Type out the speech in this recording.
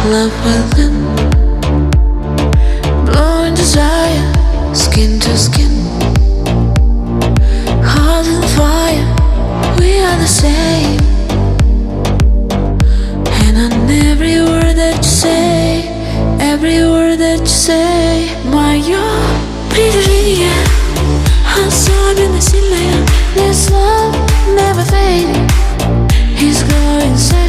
love within, blowing desire, skin to skin, heart and fire, we are the same. And on every word that you say, every word that you say, мое притяжение особенно сильное. This love never fading, he's going insane.